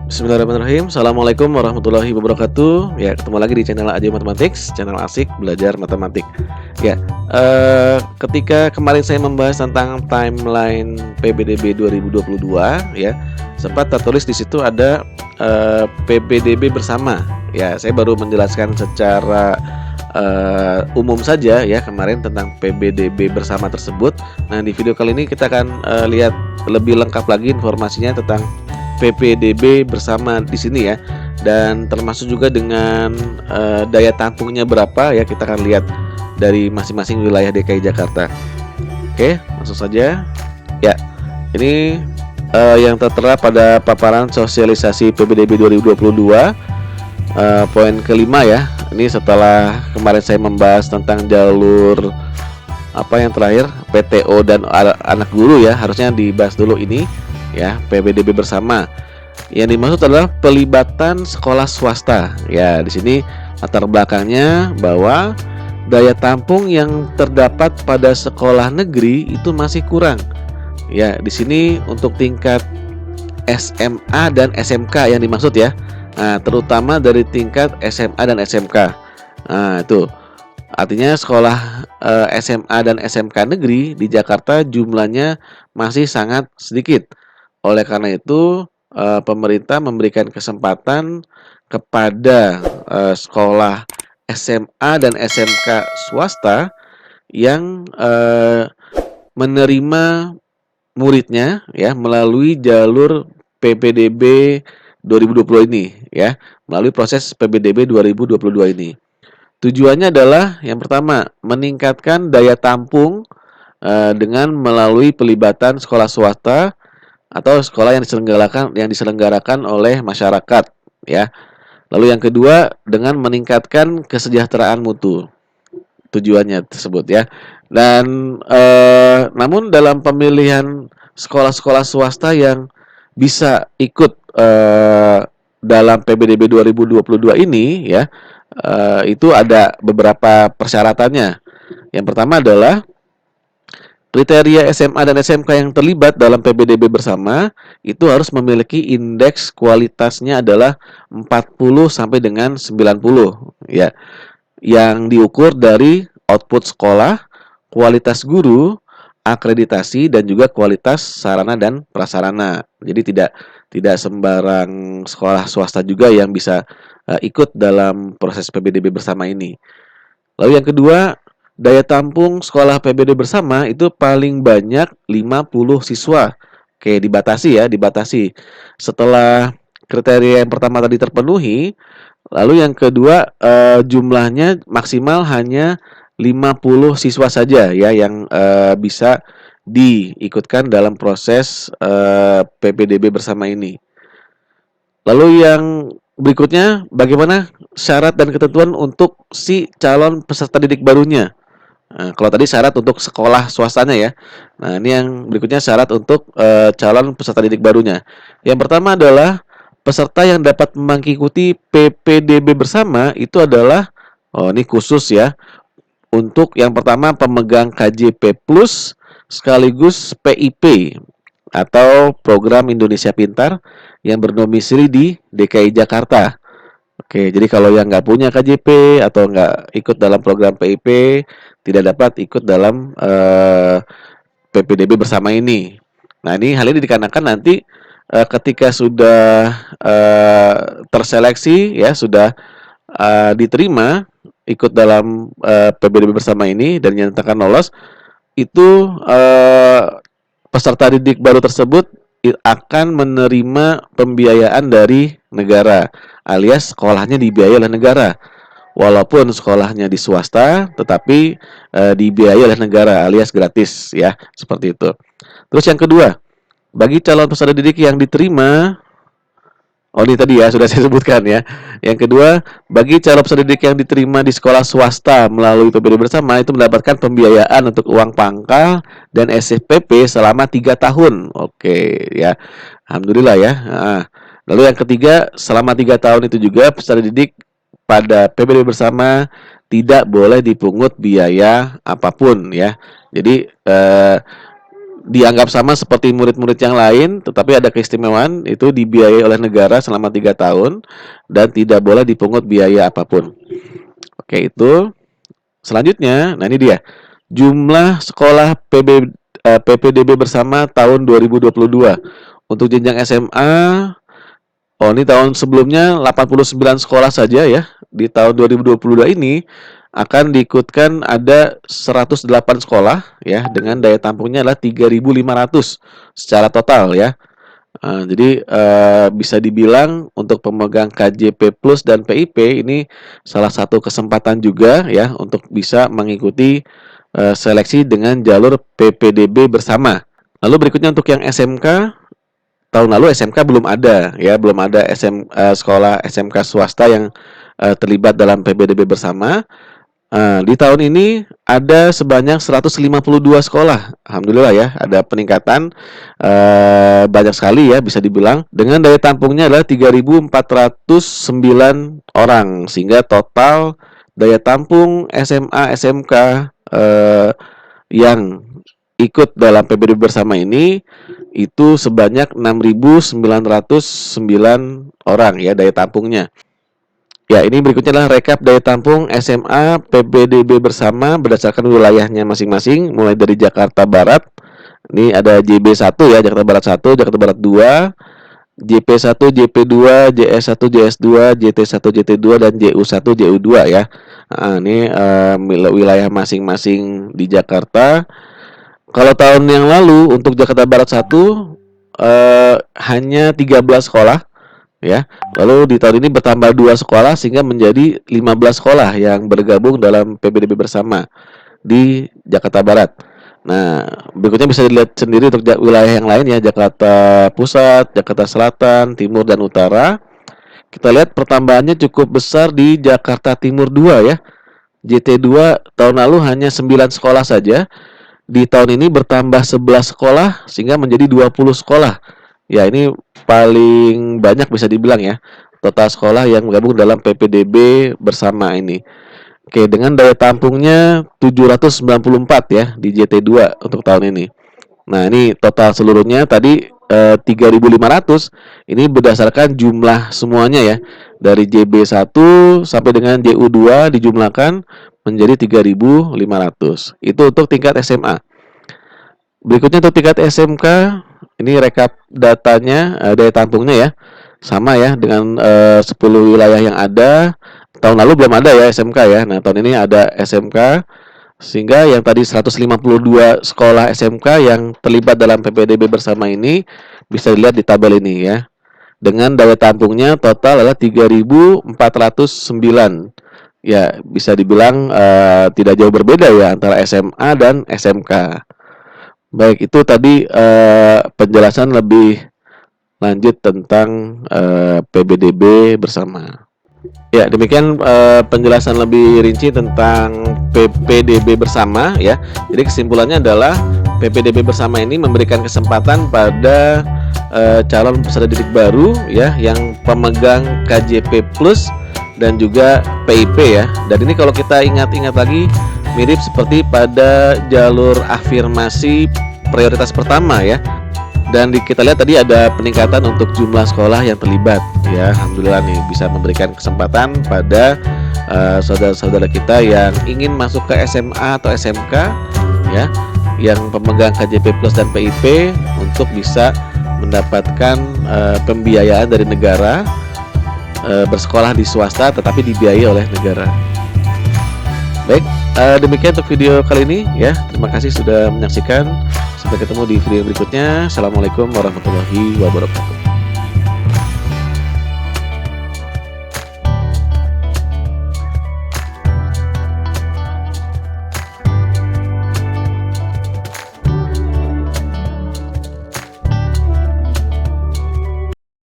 Bismillahirrahmanirrahim. Assalamualaikum warahmatullahi wabarakatuh. Ya, ketemu lagi di channel Adio Mathematics, channel asik belajar matematik. Ya, ketika kemarin saya membahas tentang timeline PBDB 2022, ya, sempat tertulis di situ ada PBDB bersama. Ya, saya baru menjelaskan secara umum saja ya kemarin tentang PBDB bersama tersebut. Nah, di video kali ini kita akan lihat lebih lengkap lagi informasinya tentang PPDB bersama di sini ya, dan termasuk juga dengan daya tampungnya berapa ya, kita akan lihat dari masing-masing wilayah DKI Jakarta. Oke, langsung saja ya. Ini yang tertera pada paparan sosialisasi PPDB 2022, poin kelima ya. Ini setelah kemarin saya membahas tentang jalur apa yang terakhir, PTO dan anak guru ya, harusnya dibahas dulu ini ya, PBDB bersama. Yang dimaksud adalah pelibatan sekolah swasta. Ya, di sini latar belakangnya bahwa daya tampung yang terdapat pada sekolah negeri itu masih kurang. Ya, di sini untuk tingkat SMA dan SMK yang dimaksud ya. Nah, terutama dari tingkat SMA dan SMK. Nah, itu artinya sekolah SMA dan SMK negeri di Jakarta jumlahnya masih sangat sedikit. Oleh karena itu, pemerintah memberikan kesempatan kepada sekolah SMA dan SMK swasta yang menerima muridnya ya melalui jalur PPDB 2020 ini ya, melalui proses PPDB 2022 ini. Tujuannya adalah yang pertama, meningkatkan daya tampung dengan melalui pelibatan sekolah swasta atau sekolah yang diselenggarakan oleh masyarakat ya. Lalu yang kedua, dengan meningkatkan kesejahteraan mutu. Tujuannya tersebut ya. Dan namun dalam pemilihan sekolah-sekolah swasta yang bisa ikut dalam PPDB 2022 ini ya, itu ada beberapa persyaratannya. Yang pertama adalah kriteria SMA dan SMK yang terlibat dalam PPDB bersama itu harus memiliki indeks kualitasnya adalah 40 sampai dengan 90 ya, yang diukur dari output sekolah, kualitas guru, akreditasi dan juga kualitas sarana dan prasarana. Jadi tidak sembarang sekolah swasta juga yang bisa ikut dalam proses PPDB bersama ini. Lalu yang kedua, daya tampung sekolah PBD bersama itu paling banyak 50 siswa. Oke, dibatasi ya, dibatasi. Setelah kriteria yang pertama tadi terpenuhi, lalu yang kedua jumlahnya maksimal hanya 50 siswa saja ya yang bisa diikutkan dalam proses PPDB bersama ini. Lalu yang berikutnya, bagaimana syarat dan ketentuan untuk si calon peserta didik barunya? Nah, kalau tadi syarat untuk sekolah swastanya ya. Nah, ini yang berikutnya syarat untuk calon peserta didik barunya. Yang pertama adalah peserta yang dapat mengikuti PPDB bersama itu adalah, oh ini khusus ya, untuk yang pertama pemegang KJP Plus sekaligus PIP atau Program Indonesia Pintar yang berdomisili di DKI Jakarta. Oke, jadi kalau yang nggak punya KJP atau nggak ikut dalam program PIP, tidak dapat ikut dalam PPDB bersama ini. Nah, ini hal ini dikarenakan nanti ketika sudah terseleksi ya, sudah diterima ikut dalam PPDB bersama ini dan dinyatakan lolos, itu peserta didik baru tersebut akan menerima pembiayaan dari negara, alias sekolahnya dibiayai oleh negara. Walaupun sekolahnya di swasta, tetapi dibiayai oleh negara, alias gratis ya, seperti itu. Terus yang kedua, bagi calon peserta didik yang diterima, oh ini tadi ya sudah saya sebutkan ya. Yang kedua, bagi calon peserta didik yang diterima di sekolah swasta melalui PPDB bersama itu mendapatkan pembiayaan untuk uang pangkal dan SPP selama 3 tahun. Oke ya, alhamdulillah ya. Nah, lalu yang ketiga, selama 3 tahun itu juga peserta didik pada PPDB bersama tidak boleh dipungut biaya apapun ya. Jadi dianggap sama seperti murid-murid yang lain, tetapi ada keistimewaan, itu dibiayai oleh negara selama 3 tahun dan tidak boleh dipungut biaya apapun. Oke, itu. Selanjutnya, nah ini dia. Jumlah sekolah PPDB bersama tahun 2022. Untuk jenjang SMA, oh ini tahun sebelumnya 89 sekolah saja ya. Di tahun 2022 ini akan diikutkan ada 108 sekolah ya, dengan daya tampungnya adalah 3.500 secara total ya. Jadi bisa dibilang untuk pemegang KJP Plus dan PIP ini salah satu kesempatan juga ya untuk bisa mengikuti seleksi dengan jalur PPDB bersama. Lalu berikutnya untuk yang SMK, tahun lalu SMK belum ada ya, belum ada sekolah SMK swasta yang terlibat dalam PPDB bersama. Di tahun ini ada sebanyak 152 sekolah. Alhamdulillah ya, ada peningkatan banyak sekali ya bisa dibilang, dengan daya tampungnya adalah 3.409 orang, sehingga total daya tampung SMA SMK yang ikut dalam PPDB bersama ini itu sebanyak 6.909 orang ya daya tampungnya. Ya, ini berikutnya adalah rekap daya tampung SMA PPDB bersama berdasarkan wilayahnya masing-masing, mulai dari Jakarta Barat. Ini ada JB1 ya, Jakarta Barat 1, Jakarta Barat 2, JP1, JP2, JS1, JS2, JT1, JT2, dan JU1, JU2 ya. Ini wilayah masing-masing di Jakarta. Kalau tahun yang lalu untuk Jakarta Barat 1 hanya 13 sekolah ya. Lalu di tahun ini bertambah 2 sekolah sehingga menjadi 15 sekolah yang bergabung dalam PPDB bersama di Jakarta Barat. Nah, berikutnya bisa dilihat sendiri untuk wilayah yang lain ya, Jakarta Pusat, Jakarta Selatan, Timur, dan Utara. Kita lihat pertambahannya cukup besar di Jakarta Timur 2 ya. JT2 tahun lalu hanya 9 sekolah saja. Di tahun ini bertambah 11 sekolah sehingga menjadi 20 sekolah. Ya, ini paling banyak bisa dibilang ya, total sekolah yang bergabung dalam PPDB bersama ini. Oke, dengan daya tampungnya 794 ya di JT2 untuk tahun ini. Nah, ini total seluruhnya tadi 3.500, ini berdasarkan jumlah semuanya ya. Dari JB1 sampai dengan JU2 dijumlahkan menjadi 3.500. Itu untuk tingkat SMA. Berikutnya untuk tingkat SMK, ini rekap datanya, daya tampungnya ya. Sama ya dengan 10 wilayah yang ada. Tahun lalu belum ada ya SMK ya. Nah, tahun ini ada SMK, sehingga yang tadi 152 sekolah SMK yang terlibat dalam PPDB bersama ini bisa dilihat di tabel ini ya. Dengan daya tampungnya total adalah 3.409. Ya, bisa dibilang tidak jauh berbeda ya antara SMA dan SMK. Baik, itu tadi penjelasan lebih lanjut tentang PPDB bersama. Ya, demikian penjelasan lebih rinci tentang PPDB bersama ya. Jadi kesimpulannya adalah PPDB bersama ini memberikan kesempatan pada calon peserta didik baru ya yang pemegang KJP Plus dan juga PIP ya. Dan ini kalau kita ingat-ingat lagi mirip seperti pada jalur afirmasi prioritas pertama ya. Dan kita lihat tadi ada peningkatan untuk jumlah sekolah yang terlibat ya. Alhamdulillah nih bisa memberikan kesempatan pada saudara-saudara kita yang ingin masuk ke SMA atau SMK ya, yang pemegang KJP Plus dan PIP untuk bisa mendapatkan pembiayaan dari negara, bersekolah di swasta tetapi dibiayai oleh negara. Baik, demikian untuk video kali ini ya. Terima kasih sudah menyaksikan. Sampai ketemu di video berikutnya. Assalamualaikum warahmatullahi wabarakatuh.